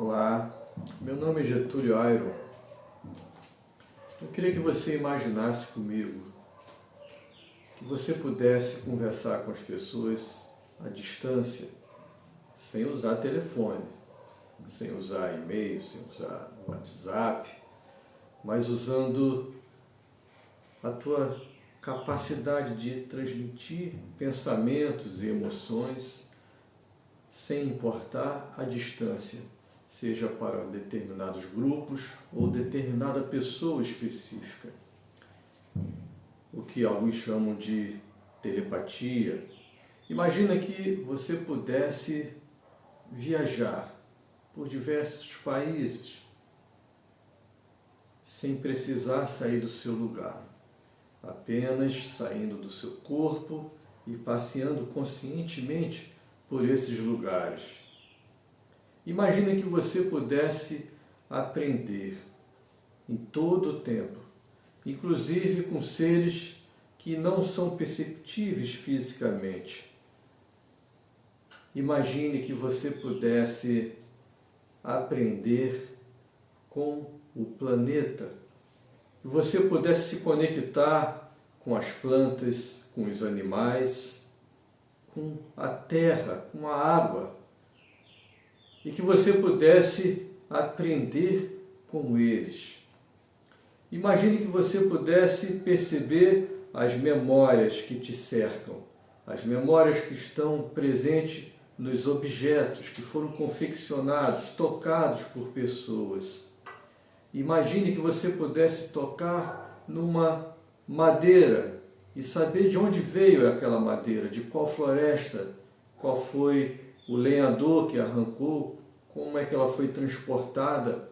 Olá, meu nome é Getúlio Airo. Eu queria que você imaginasse comigo que você pudesse conversar com as pessoas à distância, sem usar telefone, sem usar e-mail, sem usar WhatsApp, mas usando a tua capacidade de transmitir pensamentos e emoções sem importar a distância, seja para determinados grupos ou determinada pessoa específica. O que alguns chamam de telepatia. Imagina que você pudesse viajar por diversos países sem precisar sair do seu lugar, apenas saindo do seu corpo e passeando conscientemente por esses lugares. Imagina que você pudesse aprender em todo o tempo, inclusive com seres que não são perceptíveis fisicamente. Imagine que você pudesse aprender com o planeta, que você pudesse se conectar com as plantas, com os animais, com a terra, com a água, e que você pudesse aprender com eles. Imagine que você pudesse perceber as memórias que te cercam, as memórias que estão presentes nos objetos que foram confeccionados, tocados por pessoas. Imagine que você pudesse tocar numa madeira e saber de onde veio aquela madeira, de qual floresta, qual foi o lenhador que arrancou, como é que ela foi transportada.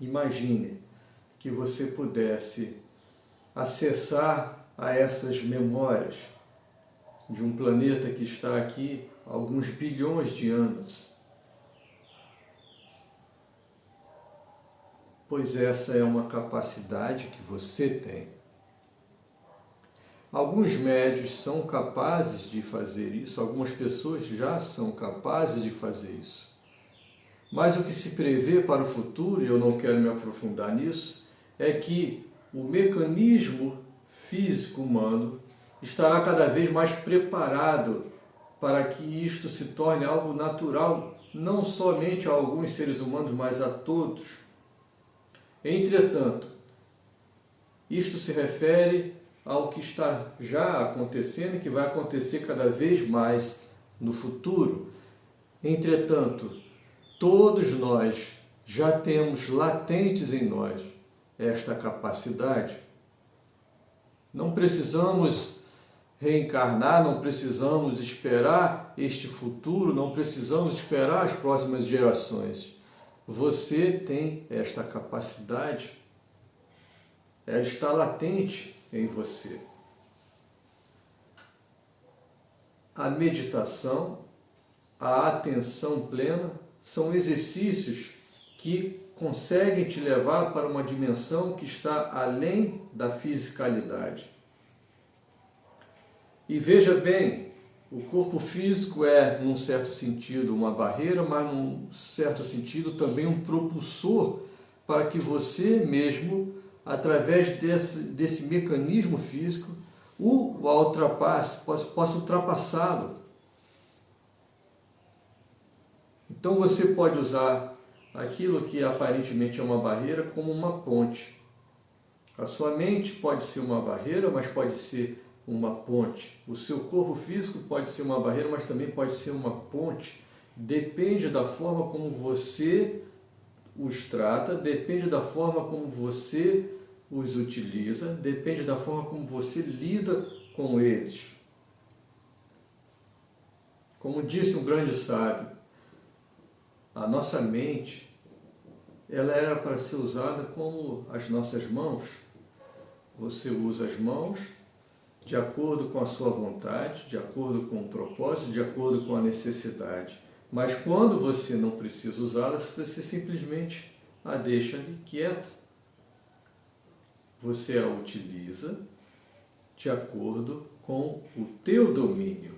Imagine que você pudesse acessar a essas memórias de um planeta que está aqui há alguns bilhões de anos. Pois essa é uma capacidade que você tem. Alguns médiuns são capazes de fazer isso, algumas pessoas já são capazes de fazer isso. Mas o que se prevê para o futuro, e eu não quero me aprofundar nisso, é que o mecanismo físico humano estará cada vez mais preparado para que isto se torne algo natural, não somente a alguns seres humanos, mas a todos. Entretanto, isto se refere ao que está já acontecendo e que vai acontecer cada vez mais no futuro. Entretanto, todos nós já temos latentes em nós esta capacidade. Não precisamos reencarnar, não precisamos esperar este futuro, não precisamos esperar as próximas gerações. Você tem esta capacidade, ela está latente em você. A meditação, a atenção plena, são exercícios que conseguem te levar para uma dimensão que está além da fisicalidade. E veja bem, o corpo físico é, num certo sentido, uma barreira, mas num certo sentido também um propulsor para que você mesmo, através desse mecanismo físico, o ultrapasse, possa ultrapassá-lo. Então você pode usar aquilo que aparentemente é uma barreira como uma ponte. A sua mente pode ser uma barreira, mas pode ser uma ponte. O seu corpo físico pode ser uma barreira, mas também pode ser uma ponte. Depende da forma como você os trata, depende da forma como você os utiliza, depende da forma como você lida com eles. Como disse um grande sábio, a nossa mente, ela era para ser usada como as nossas mãos. Você usa as mãos de acordo com a sua vontade, de acordo com o propósito, de acordo com a necessidade. Mas quando você não precisa usá-las, você simplesmente a deixa ali quieta. Você a utiliza de acordo com o teu domínio.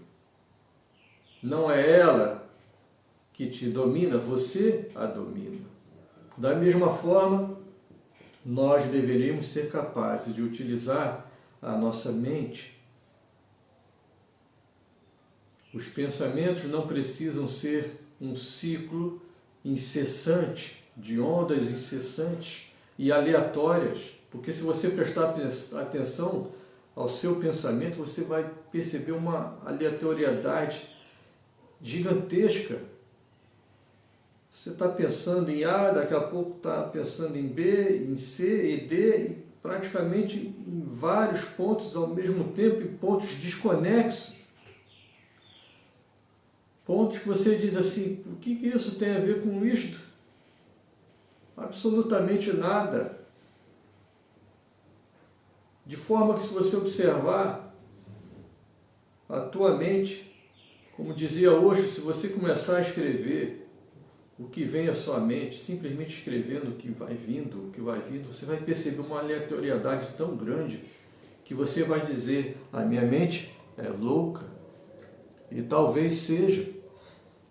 Não é ela que te domina, você a domina. Da mesma forma, nós deveríamos ser capazes de utilizar a nossa mente. Os pensamentos não precisam ser um ciclo incessante, de ondas incessantes e aleatórias, porque se você prestar atenção ao seu pensamento, você vai perceber uma aleatoriedade gigantesca. Você está pensando em A, daqui a pouco está pensando em B, em C e D, e praticamente em vários pontos ao mesmo tempo, em pontos desconexos. Pontos que você diz assim, o que isso tem a ver com isto? Absolutamente nada. De forma que, se você observar a tua mente, como dizia Osho, se você começar a escrever o que vem à sua mente, simplesmente escrevendo o que vai vindo, você vai perceber uma aleatoriedade tão grande que você vai dizer, a minha mente é louca. E talvez seja,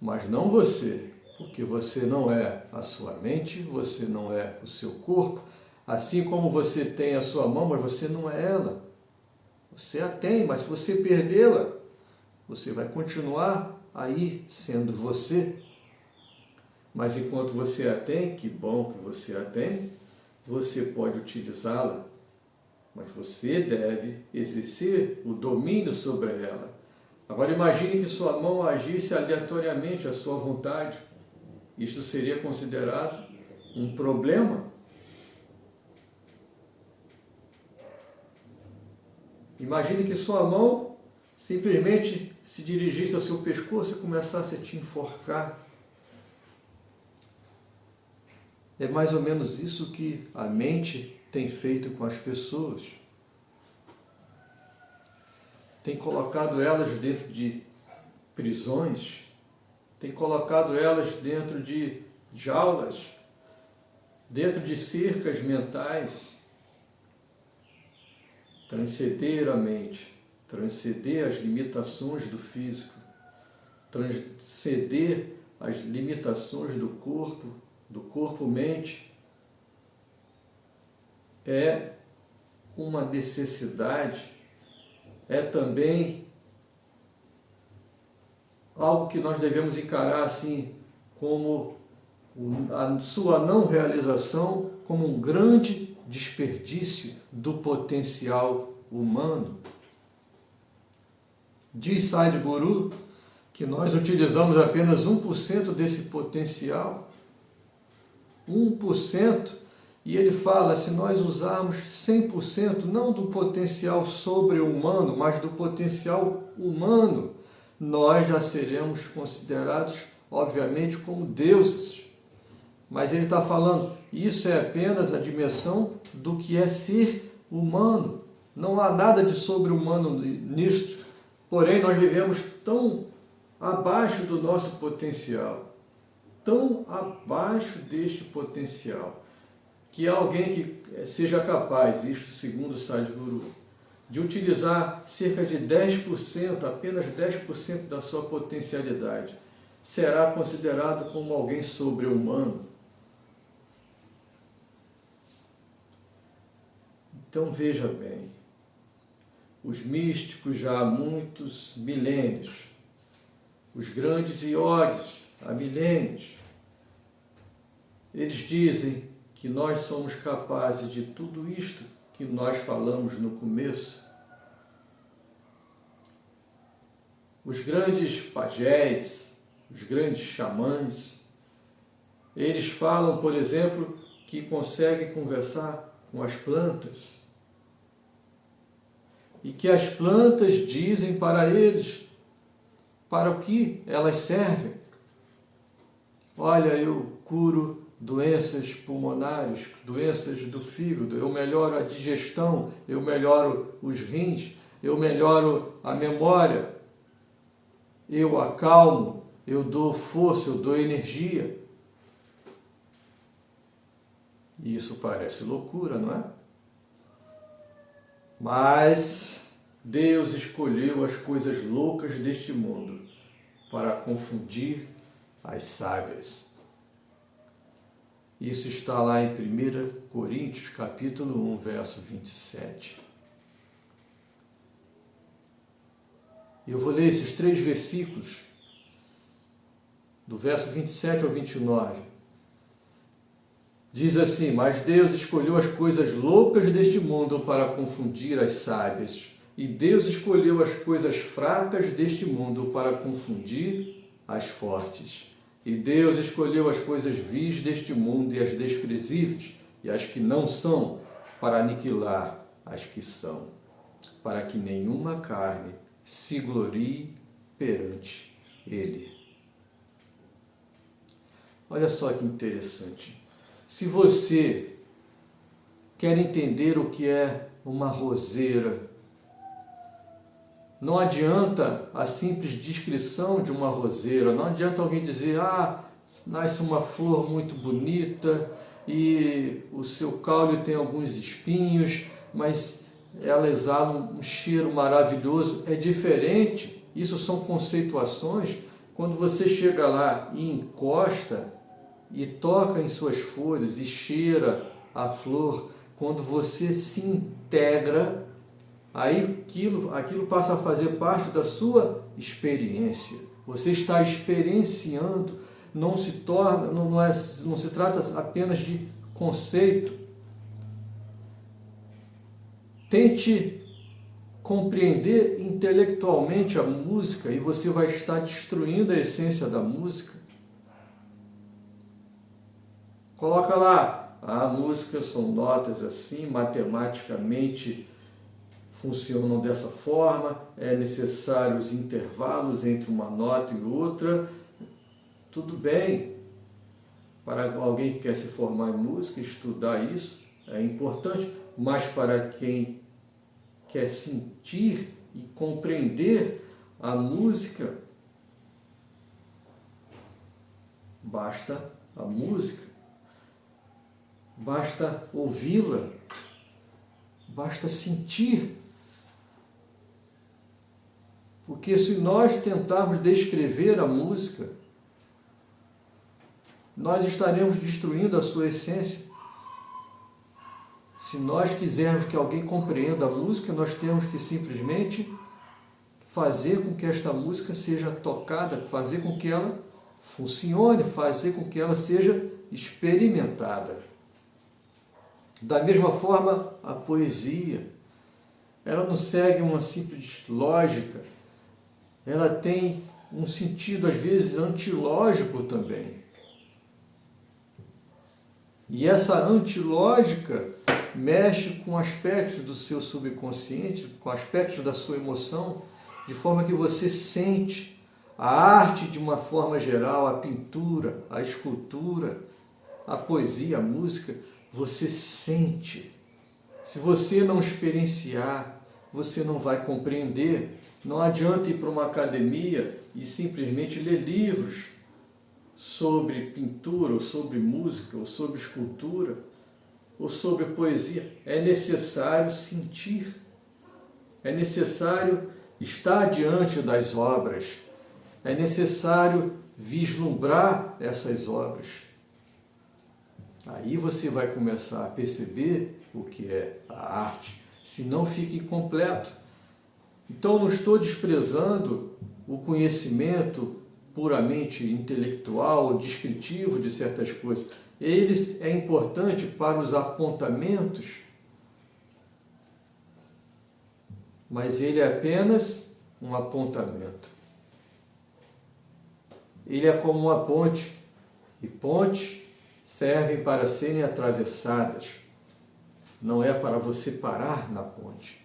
mas não você, porque você não é a sua mente, você não é o seu corpo, assim como você tem a sua mão, mas você não é ela. Você a tem, mas se você perdê-la, você vai continuar aí sendo você. Mas enquanto você a tem, que bom que você a tem, você pode utilizá-la, mas você deve exercer o domínio sobre ela. Agora imagine que sua mão agisse aleatoriamente à sua vontade. Isto seria considerado um problema? Imagine que sua mão simplesmente se dirigisse ao seu pescoço e começasse a te enforcar. É mais ou menos isso que a mente tem feito com as pessoas. Tem colocado elas dentro de prisões, tem colocado elas dentro de jaulas, dentro de cercas mentais. Transcender a mente, transcender as limitações do físico, transcender as limitações do corpo-mente, é uma necessidade, é também algo que nós devemos encarar assim, como a sua não realização, como um grande desperdício do potencial humano. Diz Sadhguru que nós utilizamos apenas 1% desse potencial. 1%. E ele fala, se nós usarmos 100%, não do potencial sobre-humano, mas do potencial humano, nós já seremos considerados, obviamente, como deuses. Mas ele está falando, isso é apenas a dimensão do que é ser humano. Não há nada de sobre-humano nisto. Porém, nós vivemos tão abaixo do nosso potencial, tão abaixo deste potencial, que há alguém que seja capaz, isto segundo Sadhguru, de utilizar cerca de 10%, apenas 10% da sua potencialidade, será considerado como alguém sobre-humano. Então veja bem, os místicos já há muitos milênios, os grandes yogis há milênios, eles dizem que nós somos capazes de tudo isto que nós falamos no começo. Os grandes pajés, os grandes xamãs, eles falam, por exemplo, que conseguem conversar com as plantas e que as plantas dizem para eles para o que elas servem. Olha, eu curo doenças pulmonares, doenças do fígado, eu melhoro a digestão, eu melhoro os rins, eu melhoro a memória, eu acalmo, eu dou força, eu dou energia. E isso parece loucura, não é? Mas Deus escolheu as coisas loucas deste mundo para confundir as sábias. Isso está lá em 1 Coríntios, capítulo 1, verso 27. Eu vou ler esses 3 versículos, do verso 27 ao 29. Diz assim: mas Deus escolheu as coisas loucas deste mundo para confundir as sábias, e Deus escolheu as coisas fracas deste mundo para confundir as fortes. E Deus escolheu as coisas vis deste mundo e as desprezíveis, e as que não são, para aniquilar as que são, para que nenhuma carne se glorie perante Ele. Olha só que interessante. Se você quer entender o que é uma roseira, não adianta a simples descrição de uma roseira, não adianta alguém dizer, nasce uma flor muito bonita e o seu caule tem alguns espinhos, mas ela exala um cheiro maravilhoso. É diferente, isso são conceituações. Quando você chega lá e encosta e toca em suas folhas e cheira a flor, quando você se integra, aí aquilo passa a fazer parte da sua experiência. Você está experienciando, não se trata apenas de conceito. Tente compreender intelectualmente a música e você vai estar destruindo a essência da música. Coloca lá, a música são notas assim, matematicamente funcionam dessa forma, é necessário os intervalos entre uma nota e outra. Tudo bem, para alguém que quer se formar em música, estudar isso é importante, mas para quem quer sentir e compreender a música, basta a música, basta ouvi-la, basta sentir. Porque se nós tentarmos descrever a música, nós estaremos destruindo a sua essência. Se nós quisermos que alguém compreenda a música, nós temos que simplesmente fazer com que esta música seja tocada, fazer com que ela funcione, fazer com que ela seja experimentada. Da mesma forma, a poesia, ela não segue uma simples lógica, ela tem um sentido, às vezes, antilógico também. E essa antilógica mexe com aspectos do seu subconsciente, com aspectos da sua emoção, de forma que você sente a arte de uma forma geral, a pintura, a escultura, a poesia, a música, você sente. Se você não experienciar, você não vai compreender. Não adianta ir para uma academia e simplesmente ler livros sobre pintura, ou sobre música, ou sobre escultura, ou sobre poesia. É necessário sentir. É necessário estar diante das obras. É necessário vislumbrar essas obras. Aí você vai começar a perceber o que é a arte. Senão fica incompleto. Então, não estou desprezando o conhecimento puramente intelectual, descritivo de certas coisas. Ele é importante para os apontamentos, mas ele é apenas um apontamento. Ele é como uma ponte, e pontes servem para serem atravessadas. Não é para você parar na ponte.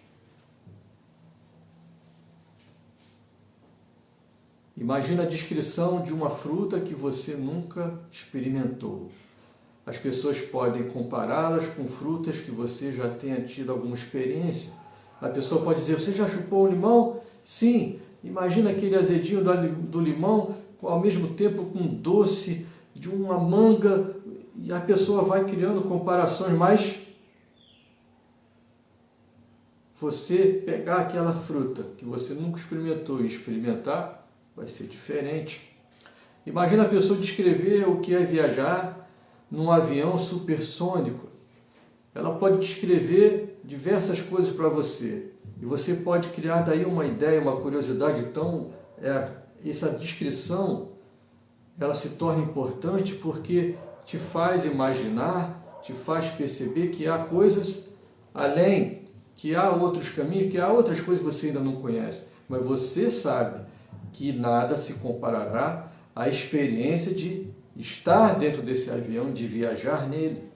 Imagina a descrição de uma fruta que você nunca experimentou. As pessoas podem compará-las com frutas que você já tenha tido alguma experiência. A pessoa pode dizer, você já chupou um limão? Sim. Imagina aquele azedinho do limão, ao mesmo tempo com doce de uma manga, e a pessoa vai criando comparações, mas você pegar aquela fruta que você nunca experimentou e experimentar, vai ser diferente. Imagina a pessoa descrever o que é viajar num avião supersônico. Ela pode descrever diversas coisas para você. E você pode criar daí uma ideia, uma curiosidade. Então, essa descrição, ela se torna importante porque te faz imaginar, te faz perceber que há coisas além, que há outros caminhos, que há outras coisas que você ainda não conhece. Mas você sabe que nada se comparará à experiência de estar dentro desse avião, de viajar nele.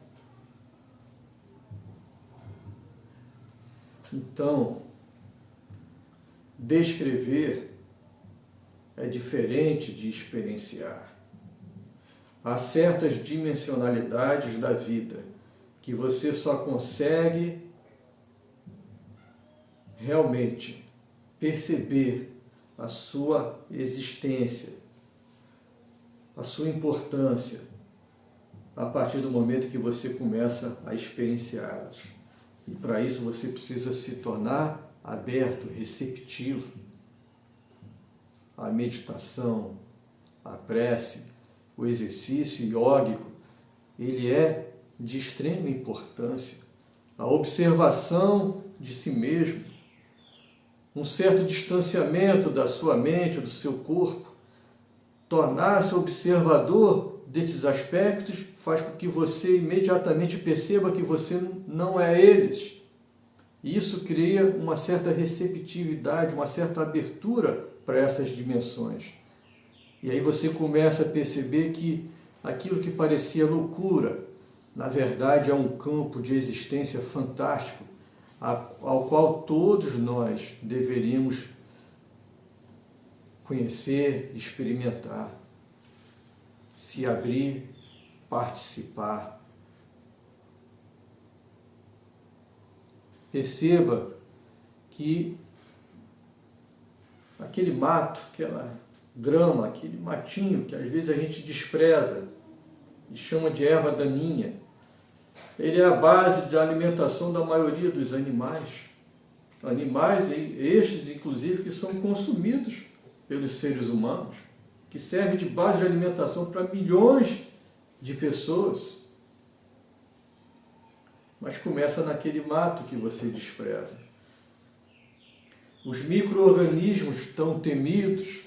Então, descrever é diferente de experienciar. Há certas dimensionalidades da vida que você só consegue realmente perceber a sua existência, a sua importância, a partir do momento que você começa a experienciá-las. E para isso você precisa se tornar aberto, receptivo à meditação, à prece, o exercício iógico. Ele é de extrema importância. A observação de si mesmo, um certo distanciamento da sua mente, do seu corpo, tornar-se observador desses aspectos faz com que você imediatamente perceba que você não é eles. E isso cria uma certa receptividade, uma certa abertura para essas dimensões. E aí você começa a perceber que aquilo que parecia loucura, na verdade é um campo de existência fantástico, ao qual todos nós deveríamos conhecer, experimentar, se abrir, participar. Perceba que aquele mato, aquela grama, aquele matinho que às vezes a gente despreza e chama de erva daninha, ele é a base da alimentação da maioria dos animais. Animais estes, inclusive, que são consumidos pelos seres humanos, que serve de base de alimentação para milhões de pessoas. Mas começa naquele mato que você despreza. Os micro-organismos tão temidos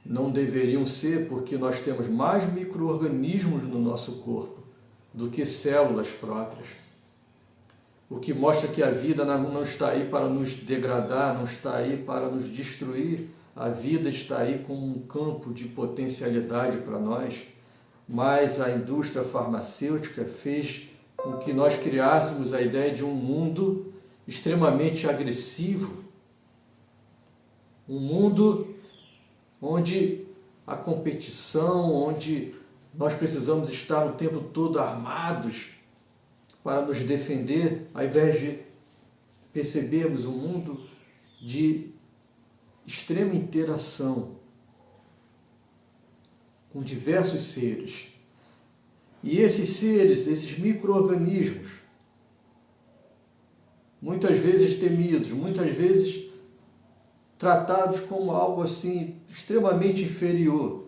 não deveriam ser, porque nós temos mais micro-organismos no nosso corpo do que células próprias. O que mostra que a vida não está aí para nos degradar, não está aí para nos destruir. A vida está aí como um campo de potencialidade para nós. Mas a indústria farmacêutica fez com que nós criássemos a ideia de um mundo extremamente agressivo, um mundo onde a competição, onde nós precisamos estar o tempo todo armados para nos defender, ao invés de percebermos um mundo de extrema interação com diversos seres. E esses seres, esses micro-organismos, muitas vezes temidos, muitas vezes tratados como algo assim extremamente inferior,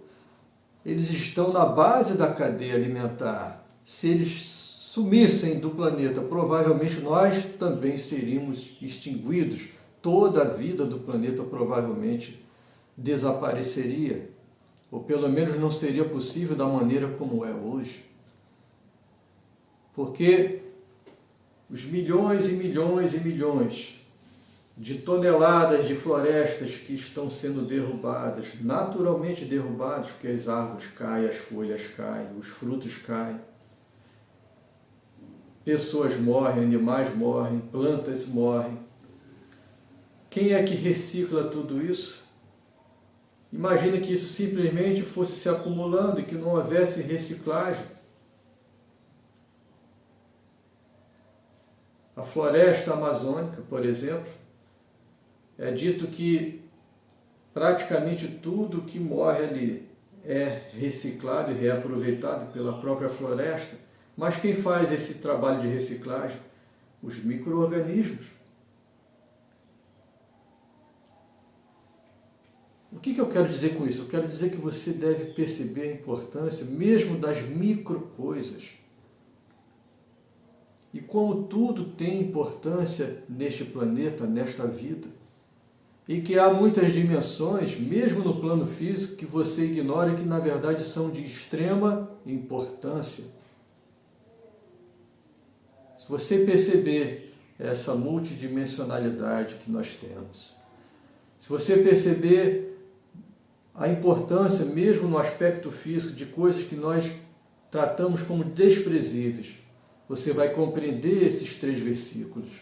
eles estão na base da cadeia alimentar. Se eles sumissem do planeta, provavelmente nós também seríamos extinguidos. Toda a vida do planeta provavelmente desapareceria, ou pelo menos não seria possível da maneira como é hoje. Porque os milhões e milhões e milhões de toneladas de florestas que estão sendo derrubadas, naturalmente derrubadas, porque as árvores caem, as folhas caem, os frutos caem, pessoas morrem, animais morrem, plantas morrem. Quem é que recicla tudo isso? Imagina que isso simplesmente fosse se acumulando e que não houvesse reciclagem. A floresta amazônica, por exemplo, é dito que praticamente tudo que morre ali é reciclado e reaproveitado pela própria floresta. Mas quem faz esse trabalho de reciclagem? Os micro-organismos. O que eu quero dizer com isso? Eu quero dizer que você deve perceber a importância mesmo das micro coisas. E como tudo tem importância neste planeta, nesta vida. E que há muitas dimensões, mesmo no plano físico, que você ignora e que na verdade são de extrema importância. Se você perceber essa multidimensionalidade que nós temos, se você perceber a importância, mesmo no aspecto físico, de coisas que nós tratamos como desprezíveis, você vai compreender esses 3 versículos.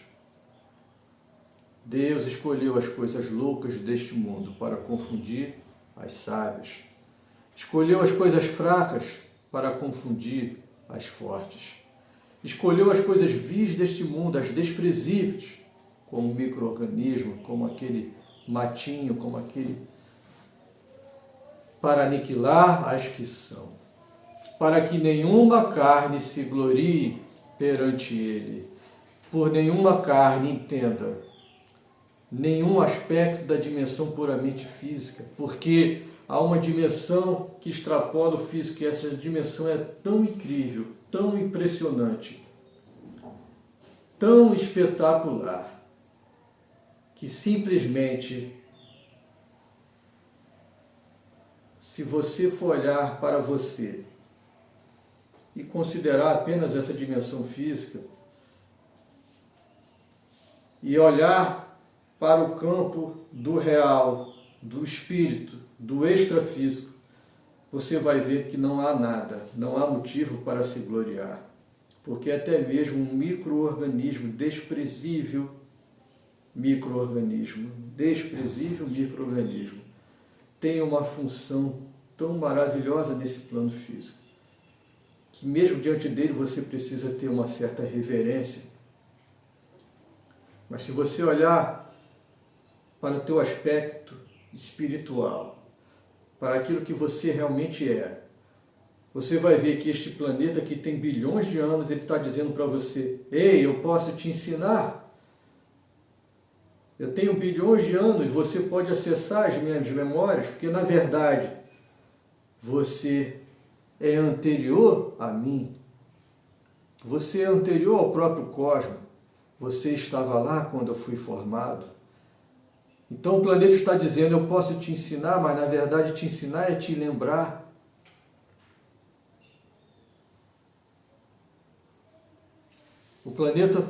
Deus escolheu as coisas loucas deste mundo para confundir as sábias. Escolheu as coisas fracas para confundir as fortes. Escolheu as coisas vis deste mundo, as desprezíveis, como o micro-organismo, como aquele matinho, como aquele, para aniquilar as que são, para que nenhuma carne se glorie perante ele. Por nenhuma carne entenda nenhum aspecto da dimensão puramente física, porque há uma dimensão que extrapola o físico, e essa dimensão é tão incrível, tão impressionante, tão espetacular, que simplesmente, se você for olhar para você e considerar apenas essa dimensão física, e olhar para o campo do real, do espírito, do extrafísico, você vai ver que não há nada, não há motivo para se gloriar. Porque até mesmo um micro-organismo desprezível, tem uma função tão maravilhosa nesse plano físico, que mesmo diante dele você precisa ter uma certa reverência. Mas se você olhar para o teu aspecto espiritual, para aquilo que você realmente é, você vai ver que este planeta que tem bilhões de anos, ele está dizendo para você: ei, eu posso te ensinar. Eu tenho bilhões de anos, você pode acessar as minhas memórias, porque na verdade você é anterior a mim. Você é anterior ao próprio cosmos. Você estava lá quando eu fui formado. Então o planeta está dizendo: eu posso te ensinar, mas na verdade te ensinar é te lembrar. O planeta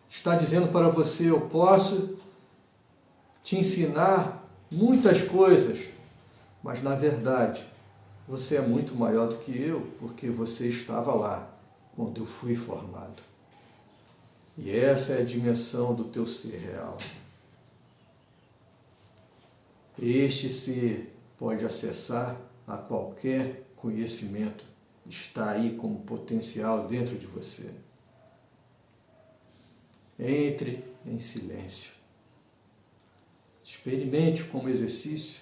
está dizendo para você: eu posso te ensinar muitas coisas, mas na verdade você é muito maior do que eu, porque você estava lá quando eu fui formado. E essa é a dimensão do teu ser real. Este ser pode acessar a qualquer conhecimento, está aí como potencial dentro de você. Entre em silêncio. Experimente como exercício,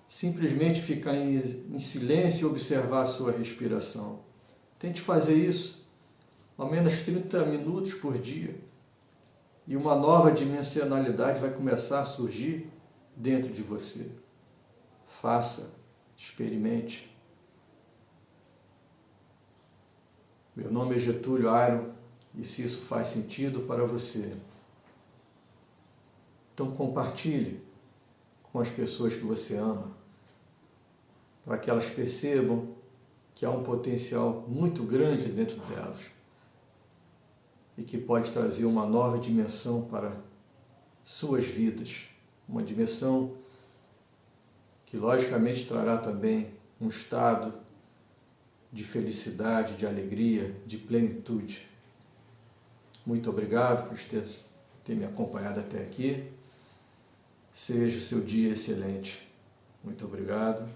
simplesmente ficar em silêncio e observar a sua respiração. Tente fazer isso ao menos 30 minutos por dia, e uma nova dimensionalidade vai começar a surgir dentro de você. Faça, experimente. Meu nome é Getúlio Ayron, e se isso faz sentido para você, então compartilhe com as pessoas que você ama, para que elas percebam que há um potencial muito grande dentro delas e que pode trazer uma nova dimensão para suas vidas. Uma dimensão que logicamente trará também um estado de felicidade, de alegria, de plenitude. Muito obrigado por ter me acompanhado até aqui. Seja o seu dia excelente. Muito obrigado.